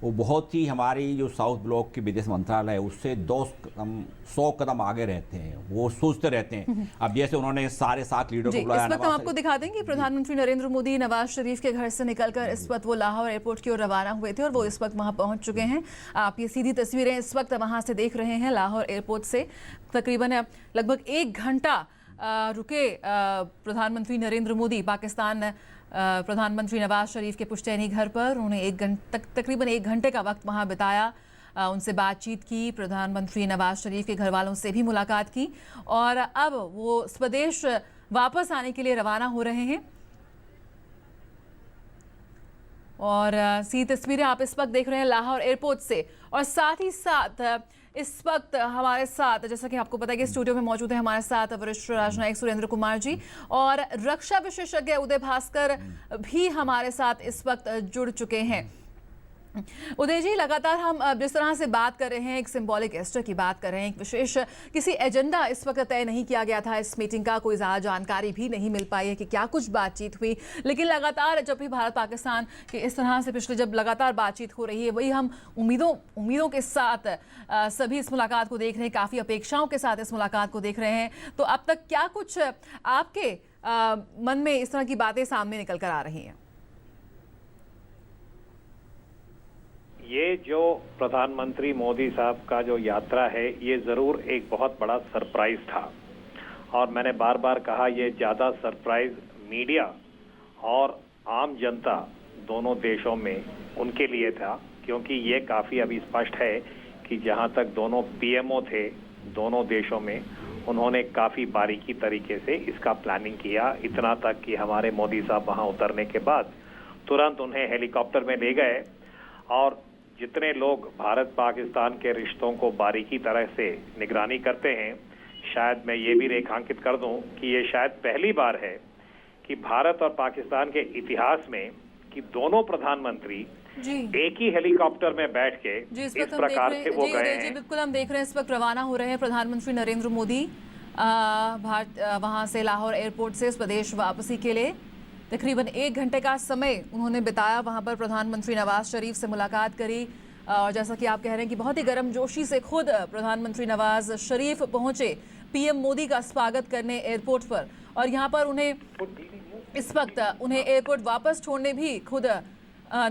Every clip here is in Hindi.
वो बहुत ही हमारी जो साउथ ब्लॉक की विदेश मंत्रालय है उससे 100 कदम आगे रहते हैं, वो सोचते रहते हैं। अब जैसे उन्होंने सारे 7 लीडर को बुलाया। इस वक्त हम आपको दिखा देंगे प्रधानमंत्री नरेंद्र मोदी नवाज शरीफ के घर से निकलकर इस वक्त वो लाहौर एयरपोर्ट की ओर रवाना हुए थे और वो इस वक्त वहां पहुंच चुके हैं। आप ये सीधी तस्वीरें इस वक्त वहां से देख रहे हैं लाहौर एयरपोर्ट से। तकरीबन लगभग 1 घंटा रुके प्रधानमंत्री नरेंद्र मोदी पाकिस्तान प्रधानमंत्री नवाज शरीफ के पुश्तैनी घर पर। उन्होंने तकरीबन 1 घंटे का वक्त वहां बिताया, उनसे बातचीत की, प्रधानमंत्री नवाज शरीफ के घर वालों से भी मुलाकात की और अब वो स्वदेश वापस आने के लिए रवाना हो रहे हैं। और सीधी तस्वीरें आप इस वक्त देख रहे हैं लाहौर एयरपोर्ट से। और साथ ही साथ इस वक्त हमारे साथ, जैसा कि आपको पता है कि स्टूडियो में मौजूद है हमारे साथ वरिष्ठ राजनयिक सुरेंद्र कुमार जी और रक्षा विशेषज्ञ उदय भास्कर भी हमारे साथ इस वक्त जुड़ चुके हैं। उदय जी, लगातार हम जिस तरह से बात कर रहे हैं, एक सिंबॉलिक एस्टर की बात कर रहे हैं, एक विशेष किसी एजेंडा इस वक्त तय नहीं किया गया था इस मीटिंग का, कोई ज़्यादा जानकारी भी नहीं मिल पाई है कि क्या कुछ बातचीत हुई। लेकिन लगातार जब भी भारत पाकिस्तान के इस तरह से पिछले जब लगातार बातचीत हो रही है, वही हम उम्मीदों के साथ सभी इस मुलाकात को देख रहे हैं, काफ़ी अपेक्षाओं के साथ इस मुलाकात को देख रहे हैं। तो अब तक क्या कुछ आपके मन में इस तरह की बातें सामने निकल कर आ रही हैं? ये जो प्रधानमंत्री मोदी साहब का जो यात्रा है, ये ज़रूर एक बहुत बड़ा सरप्राइज था और मैंने बार बार कहा ये ज़्यादा सरप्राइज मीडिया और आम जनता दोनों देशों में उनके लिए था, क्योंकि ये काफ़ी अभी स्पष्ट है कि जहाँ तक दोनों पीएमओ थे दोनों देशों में, उन्होंने काफ़ी बारीकी तरीके से इसका प्लानिंग किया। इतना तक कि हमारे मोदी साहब वहाँ उतरने के बाद तुरंत उन्हें हेलीकॉप्टर में ले गए और जितने लोग भारत पाकिस्तान के रिश्तों को बारीकी तरह से निगरानी करते हैं, शायद मैं ये भी रेखांकित कर दूं कि ये शायद पहली बार है कि भारत और पाकिस्तान के इतिहास में कि दोनों प्रधानमंत्री एक ही हेलीकॉप्टर में बैठ के इस प्रकार से वो गए हैं। बिल्कुल, हम देख रहे हैं इस वक्त रवाना हो रहे हैं प्रधानमंत्री नरेंद्र मोदी वहां से लाहौर एयरपोर्ट से स्वदेश वापसी के लिए। तकरीबन 1 घंटे का समय उन्होंने बिताया वहां पर, प्रधानमंत्री नवाज शरीफ से मुलाकात करी और जैसा कि आप कह रहे हैं कि बहुत ही गर्मजोशी से खुद प्रधानमंत्री नवाज शरीफ पहुंचे पीएम मोदी का स्वागत करने एयरपोर्ट पर। और यहां पर उन्हें इस वक्त उन्हें एयरपोर्ट वापस छोड़ने भी खुद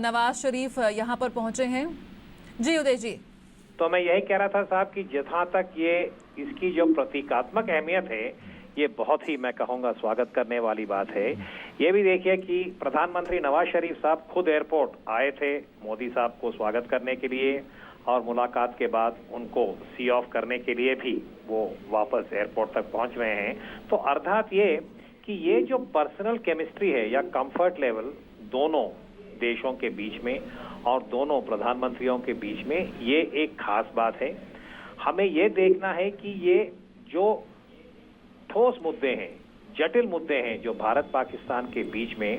नवाज शरीफ यहां पर पहुंचे हैं। जी उदय जी। तो मैं यही कह रहा था साहब कि जहां तक ये इसकी जो प्रतीकात्मक अहमियत है, ये बहुत ही मैं कहूँगा स्वागत करने वाली बात है। ये भी देखिए कि प्रधानमंत्री नवाज शरीफ साहब खुद एयरपोर्ट आए थे मोदी साहब को स्वागत करने के लिए और मुलाकात के बाद उनको सी ऑफ करने के लिए भी वो वापस एयरपोर्ट तक पहुंच रहे हैं। तो अर्थात ये कि ये जो पर्सनल केमिस्ट्री है या कंफर्ट लेवल दोनों देशों के बीच में और दोनों प्रधानमंत्रियों के बीच में, ये एक खास बात है। हमें ये देखना है कि ये जो ठोस मुद्दे हैं, जटिल मुद्दे हैं जो भारत पाकिस्तान के बीच में,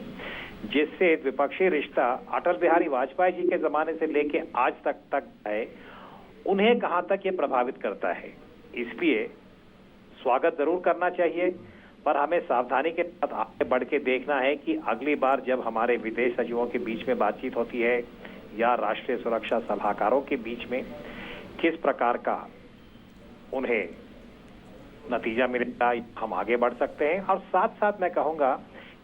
जिससे द्विपक्षीय रिश्ता अटल बिहारी वाजपेयी जी के जमाने से लेके आज तक है, उन्हें कहां तक ये प्रभावित करता है। इसलिए स्वागत जरूर करना चाहिए, पर हमें सावधानी के साथ आगे बढ़ के देखना है कि अगली बार जब हमारे विदेश सचिवों के बीच में बातचीत होती है या राष्ट्रीय सुरक्षा सलाहकारों के बीच में, किस प्रकार का उन्हें नतीजा मिलेगा, हम आगे बढ़ सकते हैं। और साथ साथ मैं कहूंगा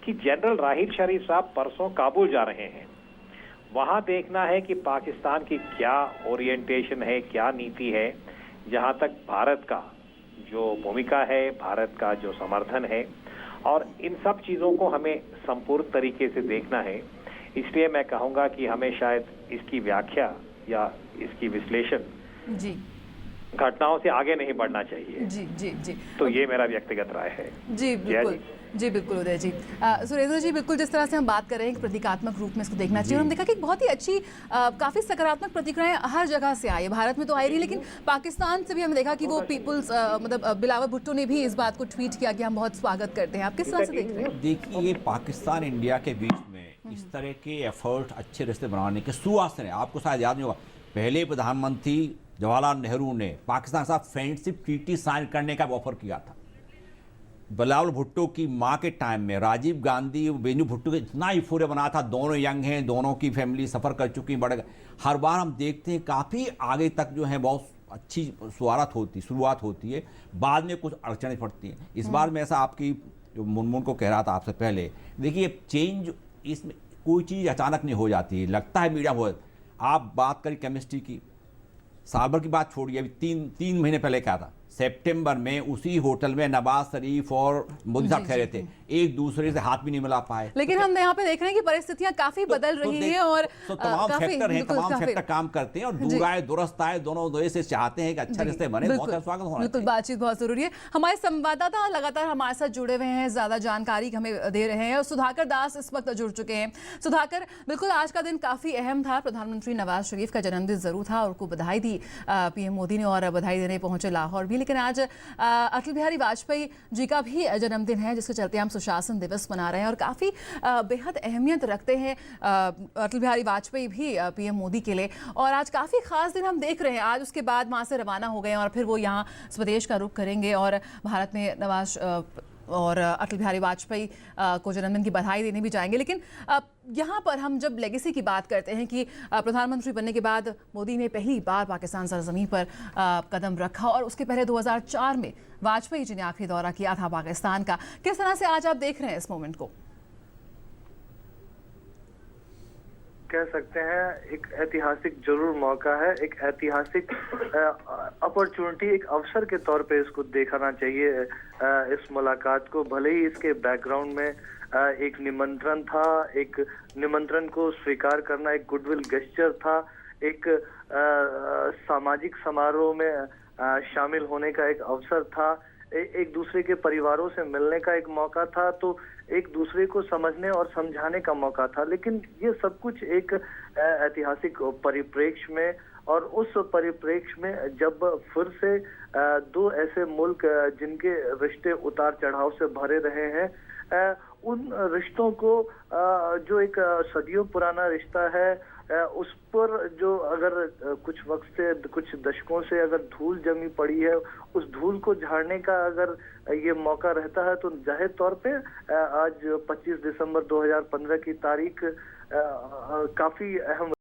कि जनरल राहील शरीफ साहब परसों काबुल जा रहे हैं। वहां देखना है कि पाकिस्तान की क्या ओरिएंटेशन है, क्या नीति है, जहां तक भारत का जो भूमिका है, भारत का जो समर्थन है, और इन सब चीजों को हमें संपूर्ण तरीके से देखना है। इसलिए मैं कहूंगा कि हमें शायद इसकी व्याख्या या इसकी विश्लेषण जी घटनाओं से आगे नहीं बढ़ना चाहिए। जी जी जी तो ये मेरा व्यक्तिगत राय है। जी बिल्कुल, जी बिल्कुल उदय जी। सुरेंद्र जी, बिल्कुल जिस तरह से हम बात कर रहे हैं कि प्रतीकात्मक रूप में इसको देखना चाहिए, और हम देखा कि बहुत ही अच्छी काफ़ी सकारात्मक प्रतिक्रियाएं हर जगह से आई है। भारत में तो आई रही, लेकिन पाकिस्तान से भी हमने देखा कि वो पीपुल्स मतलब बिलावल भुट्टो ने भी इस बात को ट्वीट किया कि हम बहुत स्वागत करते हैं। आप किस तरह से देख रहे हैं? देखिए, ये पाकिस्तान इंडिया के बीच में इस तरह के एफर्ट, अच्छे रिश्ते बनाने के सुआसन है। आपको शायद याद नहीं होगा, पहले प्रधानमंत्री जवाहरलाल नेहरू ने पाकिस्तान के साथ फ्रेंडशिप ट्रीटी साइन करने का ऑफर किया था। बिलावल भुट्टो की माँ के टाइम में राजीव गांधी और बेनू भुट्टो के इतना यूफोरिया बना था, दोनों यंग हैं, दोनों की फैमिली सफ़र कर चुकी है, बड़े हर बार हम देखते हैं काफ़ी आगे तक जो है बहुत अच्छी शुरुआत होती है, बाद में कुछ अड़चनें पड़ती हैं। इस बार में ऐसा आपकी जो मुनमुन को कह रहा था आपसे पहले, देखिए चेंज इसमें कोई चीज़ अचानक नहीं हो जाती है, लगता है मीडिया हो। आप बात करें केमिस्ट्री की, साल भर की बात छोड़िए, अभी तीन महीने पहले क्या था, सितंबर में उसी होटल में नवाज शरीफ और मोदी साहब ठहरे थे, एक दूसरे से हाथ भी नहीं मिला पाए। लेकिन हम यहाँ पे देख रहे हैं कि परिस्थितियां काफी बदल रही हैं और तमाम फैक्टर हैं, तमाम फैक्टर काम करते हैं और दूर आए दुरुस्त आए, दोनों देश से चाहते हैं कि अच्छा रिश्ते बने, बहुत स्वागत होना बिल्कुल, बातचीत बहुत जरूरी है। हमारे संवाददाता लगातार हमारे साथ जुड़े हुए हैं, ज्यादा जानकारी हमें दे रहे हैं और सुधाकर दास इस वक्त जुड़ चुके हैं। सुधाकर, बिल्कुल आज का दिन काफी अहम था, प्रधानमंत्री नवाज शरीफ का जन्मदिन जरूर था और उनको बधाई दी पीएम मोदी ने और बधाई देने पहुंचे लाहौर भी, लेकिन आज अटल बिहारी वाजपेयी जी का भी जन्मदिन है, जिसके चलते हम सुशासन दिवस मना रहे हैं और काफ़ी बेहद अहमियत रखते हैं अटल बिहारी वाजपेयी भी पीएम मोदी के लिए। और आज काफ़ी खास दिन हम देख रहे हैं, आज उसके बाद वहाँ से रवाना हो गए और फिर वो यहाँ स्वदेश का रुख करेंगे और भारत में नवाज और अटल बिहारी वाजपेयी को जन्मदिन की बधाई देने भी जाएंगे। लेकिन यहाँ पर हम जब लेगेसी की बात करते हैं कि प्रधानमंत्री बनने के बाद मोदी ने पहली बार पाकिस्तान सरजमीं पर कदम रखा और उसके पहले 2004 में वाजपेयी जी ने आखिरी दौरा किया था पाकिस्तान का, किस तरह से आज आप देख रहे हैं इस मोमेंट को? कह सकते हैं एक ऐतिहासिक जरूर मौका है, एक ऐतिहासिक अपॉर्चुनिटी, एक अवसर के तौर पे इसको देखना चाहिए इस मुलाकात को। भले ही इसके बैकग्राउंड में एक निमंत्रण था, एक निमंत्रण को स्वीकार करना एक गुडविल गेस्चर था, एक सामाजिक समारोह में शामिल होने का एक अवसर था, एक दूसरे के परिवारों से मिलने का एक मौका था, तो एक दूसरे को समझने और समझाने का मौका था। लेकिन ये सब कुछ एक ऐतिहासिक परिप्रेक्ष्य में, और उस परिप्रेक्ष्य में जब फिर से दो ऐसे मुल्क जिनके रिश्ते उतार चढ़ाव से भरे रहे हैं, उन रिश्तों को जो एक सदियों पुराना रिश्ता है उस पर जो अगर कुछ वक्त से, कुछ दशकों से अगर धूल जमी पड़ी है, उस धूल को झाड़ने का अगर ये मौका रहता है तो जाहिर तौर पे आज 25 दिसंबर 2015 की तारीख काफी अहम